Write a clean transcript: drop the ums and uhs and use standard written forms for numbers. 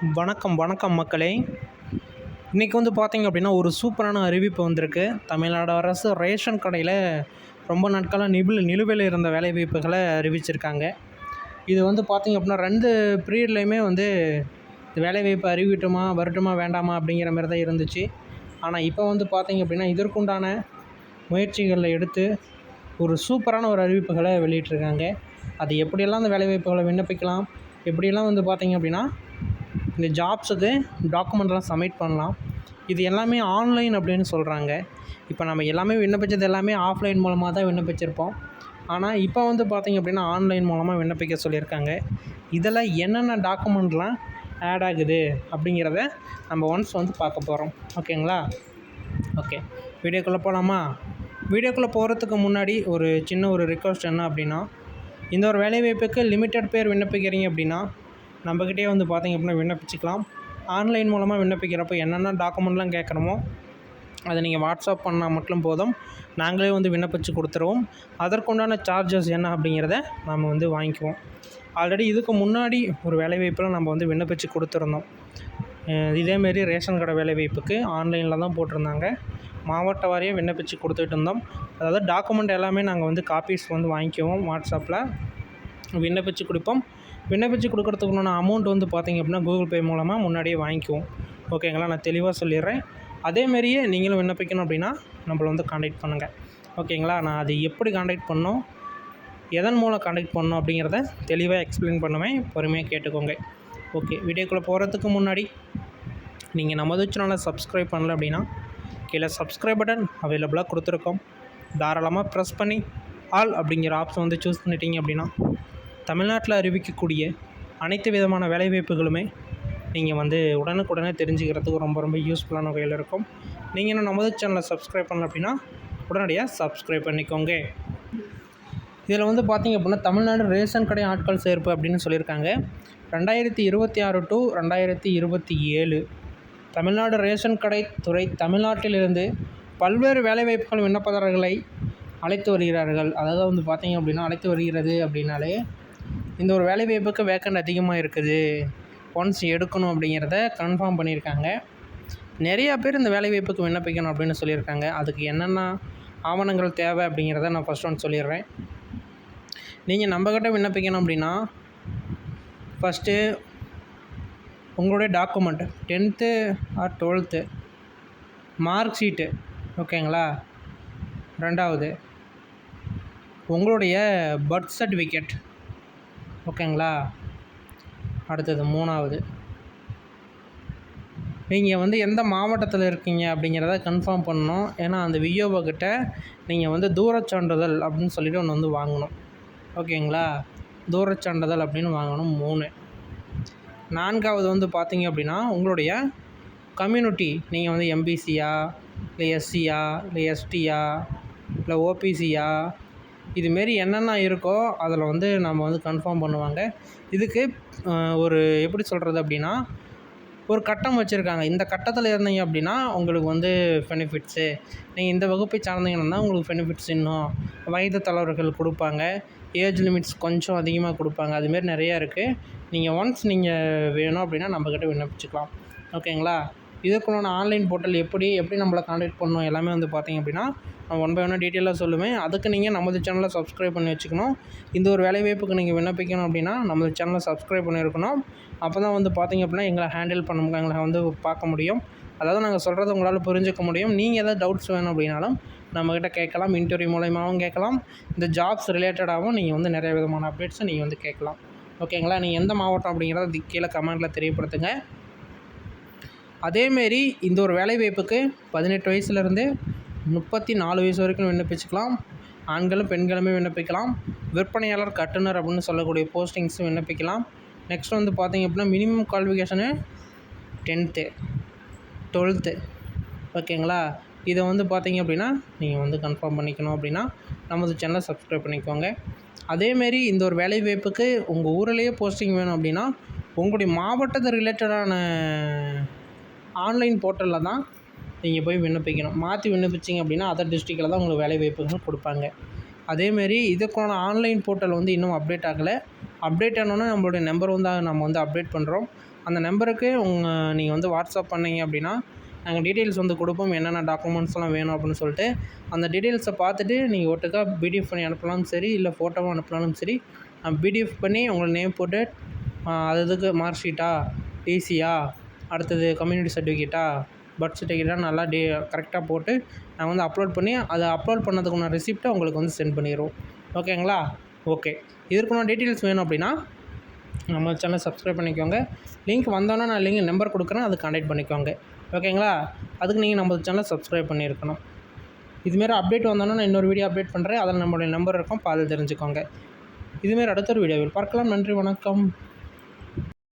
வணக்கம் வணக்கம் மக்களே. இன்றைக்கி வந்து பார்த்திங்க அப்படின்னா ஒரு சூப்பரான அறிவிப்பு வந்திருக்கு. தமிழ்நாடு அரசு ரேஷன் கடையில் ரொம்ப நாட்களாக நிலுவையில் இருந்த வேலைவாய்ப்புகளை அறிவிச்சிருக்காங்க. இது வந்து பார்த்திங்க அப்படின்னா 2 பீரியட்லேயுமே வந்து வேலைவாய்ப்பு வரட்டுமா வேண்டாமா அப்படிங்கிற மாதிரி தான் இருந்துச்சு. ஆனால் இப்போ வந்து பார்த்திங்க அப்படின்னா இதற்குண்டான முயற்சிகளில் எடுத்து ஒரு சூப்பரான ஒரு அறிவிப்புகளை வெளியிட்டிருக்காங்க. அது எப்படியெல்லாம் அந்த வேலைவாய்ப்புகளை விண்ணப்பிக்கலாம், எப்படியெல்லாம் வந்து பார்த்திங்க அப்படின்னா இந்த ஜாப்ஸுக்கு டாக்குமெண்ட்லாம் சப்மிட் பண்ணலாம். இது எல்லாமே ஆன்லைன் அப்படின்னு சொல்கிறாங்க. இப்போ நம்ம எல்லாமே விண்ணப்பித்தது எல்லாமே ஆஃப்லைன் மூலமாக தான் விண்ணப்பிச்சிருப்போம். ஆனால் இப்போ வந்து பார்த்திங்க அப்படின்னா ஆன்லைன் மூலமாக விண்ணப்பிக்க சொல்லியிருக்காங்க. இதில் என்னென்ன டாக்குமெண்ட்லாம் ஆட் ஆகுது அப்படிங்கிறத நம்ம ஒன்ஸ் வந்து பார்க்க போகிறோம். ஓகேங்களா? ஓகே, வீடியோக்குள்ளே போகலாமா? வீடியோக்குள்ளே போகிறதுக்கு முன்னாடி ஒரு சின்ன ஒரு ரிக்வெஸ்ட் என்ன அப்படின்னா, இந்த ஒரு வேலைவாய்ப்புக்கு லிமிட்டட் பேர் விண்ணப்பிக்கிறீங்க அப்படின்னா நம்மக்கிட்டே வந்து பார்த்திங்க அப்படின்னா விண்ணப்பிச்சிக்கலாம். ஆன்லைன் மூலமாக விண்ணப்பிக்கிறப்போ என்னென்ன டாக்குமெண்ட்லாம் கேட்குறோமோ அதை நீங்கள் வாட்ஸ்அப் பண்ணால் மட்டும் போதும், நாங்களே வந்து விண்ணப்பித்து கொடுத்துருவோம். அதற்குண்டான சார்ஜஸ் என்ன அப்படிங்கிறத நம்ம வந்து வாங்கிக்குவோம். ஆல்ரெடி இதுக்கு முன்னாடி ஒரு வேலைவாய்ப்பில் நம்ம வந்து விண்ணப்பித்து கொடுத்துருந்தோம். இதேமாரி ரேஷன் கடை வேலைவாய்ப்புக்கு ஆன்லைனில் தான் போட்டிருந்தாங்க. மாவட்ட வாரியாக விண்ணப்பித்து கொடுத்துட்டு இருந்தோம். அதாவது டாக்குமெண்ட் எல்லாமே நாங்கள் வந்து காப்பீஸ் வந்து வாங்கிக்குவோம். வாட்ஸ்அப்பில் விண்ணப்பித்து கொடுப்போம். விண்ணப்பித்து கொடுக்குறதுக்குண்டான அமௌண்ட் வந்து பார்த்திங்க அப்படின்னா கூகுள் பே மூலமாக முன்னாடியே வாங்கிக்குவோம். ஓகேங்களா? நான் தெளிவாக சொல்லிடுறேன். அதேமாரியே நீங்களும் விண்ணப்பிக்கணும் அப்படின்னா நம்மளை வந்து காண்டாக்ட் பண்ணுங்கள். ஓகேங்களா? நான் அது எப்படி காண்டாக்ட் பண்ணோம், எதன் மூலம் காண்டாக்ட் பண்ணோம் அப்படிங்கிறத தெளிவாக எக்ஸ்பிளைன் பண்ணுவேன். பொறுமையாக கேட்டுக்கோங்க. ஓகே, வீடியோக்குள்ளே போகிறதுக்கு முன்னாடி நீங்கள் நமது சேனலை சப்ஸ்கிரைப் பண்ணல அப்படின்னா கீழே சப்ஸ்கிரைப் பட்டன் அவைலபிளாக கொடுத்துருக்கோம். தாராளமாக ப்ரெஸ் பண்ணி ஆல் அப்படிங்கிற ஆப்ஷன் வந்து சூஸ் பண்ணிட்டீங்க அப்படின்னா தமிழ்நாட்டில் அறிவிக்கக்கூடிய அனைத்து விதமான வேலைவாய்ப்புகளுமே நீங்கள் வந்து உடனுக்குடனே தெரிஞ்சுக்கிறதுக்கு ரொம்ப யூஸ்ஃபுல்லான வகையில் இருக்கும். நீங்கள் இன்னும் நமது சேனலை சப்ஸ்கிரைப் பண்ணல அப்படின்னா உடனடியாக சப்ஸ்கிரைப் பண்ணிக்கோங்க. இதில் வந்து பார்த்திங்க அப்படின்னா தமிழ்நாடு ரேஷன் கடை ஆட்கள் சேர்ப்பு அப்படின்னு சொல்லியிருக்காங்க. 2026 to 2027 தமிழ்நாடு ரேஷன் கடை துறை தமிழ்நாட்டிலிருந்து பல்வேறு வேலைவாய்ப்புகள் விண்ணப்பதாரர்களை அழைத்து வருகிறார்கள். அதாவது வந்து பார்த்திங்க அப்படின்னா அழைத்து வருகிறது அப்படின்னாலே இந்த ஒரு வேலைவாய்ப்புக்கு வேக்கண்ட் அதிகமாக இருக்குது, ஒன்ஸ் எடுக்கணும் அப்படிங்கிறத கன்ஃபார்ம் பண்ணியிருக்காங்க. நிறையா பேர் இந்த வேலைவாய்ப்புக்கு விண்ணப்பிக்கணும் அப்படின்னு சொல்லியிருக்காங்க. அதுக்கு என்னென்ன ஆவணங்கள் தேவை அப்படிங்கிறத நான் ஃபஸ்ட் ஒன்று சொல்லிடுறேன். நீங்கள் நம்மக்கிட்ட விண்ணப்பிக்கணும் அப்படின்னா ஃபஸ்ட்டு உங்களுடைய document 10th or 12th mark sheet. ஓகேங்களா? 2வது உங்களுடைய பர்த் சர்டிஃபிகேட். ஓகேங்களா? அடுத்தது 3வது நீங்கள் வந்து எந்த மாவட்டத்தில் இருக்கீங்க அப்படிங்கிறத கன்ஃபார்ம் பண்ணணும். ஏன்னா அந்த விஓஓக்கிட்ட நீங்கள் வந்து தூரச் சான்றிதழ் அப்படின்னு சொல்லிவிட்டு ஒன்று வந்து வாங்கணும். ஓகேங்களா? தூரச் சான்றிதழ் அப்படின்னு வாங்கணும். 3. 4வது வந்து பார்த்தீங்க அப்படின்னா உங்களுடைய கம்யூனிட்டி. நீங்கள் வந்து எம்பிசியா, இல்லை எஸ்சியா, இல்லை எஸ்டியா, இல்லை ஓபிசியா, இதுமாரி என்னென்ன இருக்கோ அதில் வந்து நம்ம வந்து கன்ஃபார்ம் பண்ணுவாங்க. இதுக்கு ஒரு எப்படி சொல்கிறது அப்படின்னா ஒரு கட்டம் வச்சுருக்காங்க. இந்த கட்டத்தில் இருந்தீங்க அப்படின்னா உங்களுக்கு வந்து பெனிஃபிட்ஸு, நீங்கள் இந்த வகுப்பை சார்ந்தீங்கன்னா உங்களுக்கு பெனிஃபிட்ஸ் இன்னும் வயது தலைவர்கள் கொடுப்பாங்க, ஏஜ் லிமிட்ஸ் கொஞ்சம் அதிகமாக கொடுப்பாங்க. அதுமாரி நிறையா இருக்குது. நீங்கள் ஒன்ஸ் நீங்கள் வேணும் அப்படின்னா நம்மக்கிட்ட விண்ணப்பிச்சுக்கலாம். ஓகேங்களா? இதுக்குள்ளான ஆன்லைன் போர்ட்டல் எப்படி நம்மளை காண்டாக்ட் பண்ணணும் எல்லாமே வந்து பார்த்திங்க அப்படின்னா நான் ஒன் பை ஒன்னாக டீட்டெயிலாக சொல்லுவேன். அதுக்கு நீங்கள் நமது சேனலை சப்ஸ்கிரைப் பண்ணி வச்சுக்கணும். இந்த ஒரு வேலைவாய்ப்புக்கு நீங்கள் விண்ணப்பிக்கணும் அப்படின்னா நமது சேனலை சப்ஸ்கிரைப் பண்ணியிருக்கணும். அப்போ தான் வந்து பார்த்திங்க அப்படின்னா எங்களை ஹேண்டில் பண்ண எங்களை வந்து பார்க்க முடியும். அதாவது நாங்கள் சொல்கிறத உங்களால் புரிஞ்சிக்க முடியும். நீங்கள் எதாவது டவுட்ஸ் வேணும் அப்படின்னாலும் நம்மக்கிட்ட கேட்கலாம். இன்டர்வியூ மூலயமாவும் கேட்கலாம். இந்த ஜாப்ஸ் ரிலேட்டடாகவும் நீங்கள் வந்து நிறைய விதமான அப்டேட்ஸை நீங்கள் வந்து கேட்கலாம். ஓகேங்களா? நீங்கள் எந்த மாவட்டம் அப்படிங்கிறத கீழே கமெண்ட்டில் தெரியப்படுத்துங்க. அதேமாரி இந்த ஒரு வேலைவாய்ப்புக்கு 18 வயசுலேருந்து 34 வயசு வரைக்கும் விண்ணப்பிச்சுக்கலாம். ஆண்களும் பெண்களுமே விண்ணப்பிக்கலாம். விற்பனையாளர், கட்டுனர் அப்படின்னு சொல்லக்கூடிய போஸ்டிங்ஸும் விண்ணப்பிக்கலாம். நெக்ஸ்ட் வந்து பார்த்திங்க அப்படின்னா மினிமம் குவாலிஃபிகேஷனு 10th 12th. ஓகேங்களா? இதை வந்து பார்த்திங்க அப்படின்னா நீங்கள் வந்து கன்ஃபார்ம் பண்ணிக்கணும் அப்படின்னா நமது சேனலை சப்ஸ்கிரைப் பண்ணிக்கோங்க. அதேமாரி இந்த ஒரு வேலைவாய்ப்புக்கு உங்கள் ஊரிலேயே போஸ்டிங் வேணும் அப்படின்னா உங்களுடைய மாவட்டத்தை ரிலேட்டடான ஆன்லைன் போர்ட்டலில் தான் நீங்கள் போய் விண்ணப்பிக்கணும். மாற்றி விண்ணப்பிச்சிங்க அப்படின்னா அதர் டிஸ்ட்ரிக்டில் தான் உங்களுக்கு வேலைவாய்ப்புகள் கொடுப்பாங்க. அதேமாரி இதுக்கான ஆன்லைன் போர்ட்டல் வந்து இன்னும் அப்டேட் ஆகலை. அப்டேட் ஆனோன்னா நம்மளுடைய நம்பர் வந்து நம்ம வந்து அப்டேட் பண்ணுறோம். அந்த நம்பருக்கு நீங்கள் வந்து வாட்ஸ்அப் பண்ணிங்க அப்படின்னா நாங்கள் டீட்டெயில்ஸ் வந்து கொடுப்போம், என்னென்ன டாக்குமெண்ட்ஸ்லாம் வேணும் அப்படின்னு சொல்லிட்டு. அந்த டீட்டெயில்ஸை பார்த்துட்டு நீங்கள் ஒட்டுக்கா பிடிஎஃப் பண்ணி அனுப்பலாலும் சரி, இல்லை ஃபோட்டோவாக அனுப்பினாலும் சரி. பிடிஎஃப் பண்ணி உங்களை நேம் போட்டு அதுக்கு மார்க் ஷீட்டா, டிசியா, அடுத்தது கம்யூனிட்டி சர்டிஃபிகேட்டா, பர்த் சர்டிஃபிகேட்டாக நல்லா கரெக்டாக போட்டு நாங்கள் வந்து அப்லோட் பண்ணி அதை அப்லோட் பண்ணதுக்குள்ள ரிசிப்ட்டை உங்களுக்கு வந்து சென்ட் பண்ணிடுவோம். ஓகேங்களா? ஓகே. இதற்குள்ள டீட்டெயில்ஸ் வேணும் அப்படின்னா நம்ம சேனலை சப்ஸ்கிரைப் பண்ணிக்கோங்க. லிங்க் வந்தோன்னே நான் லிங்க் நம்பர் கொடுக்குறேன், அது கான்டாக்ட் பண்ணிக்கோங்க. ஓகேங்களா? அதுக்கு நீங்கள் நம்ம சேனலை சப்ஸ்கிரைப் பண்ணியிருக்கணும். இதுமாரி அப்டேட் வந்தோன்னா நான் இன்னொரு வீடியோ அப்டேட் பண்ணுறேன், அதில் நம்மளுடைய நம்பர் இருக்கும், பார்த்து தெரிஞ்சுக்கோங்க. இதுமாரி அடுத்த ஒரு வீடியோவில் பார்க்கலாம். நன்றி, வணக்கம்.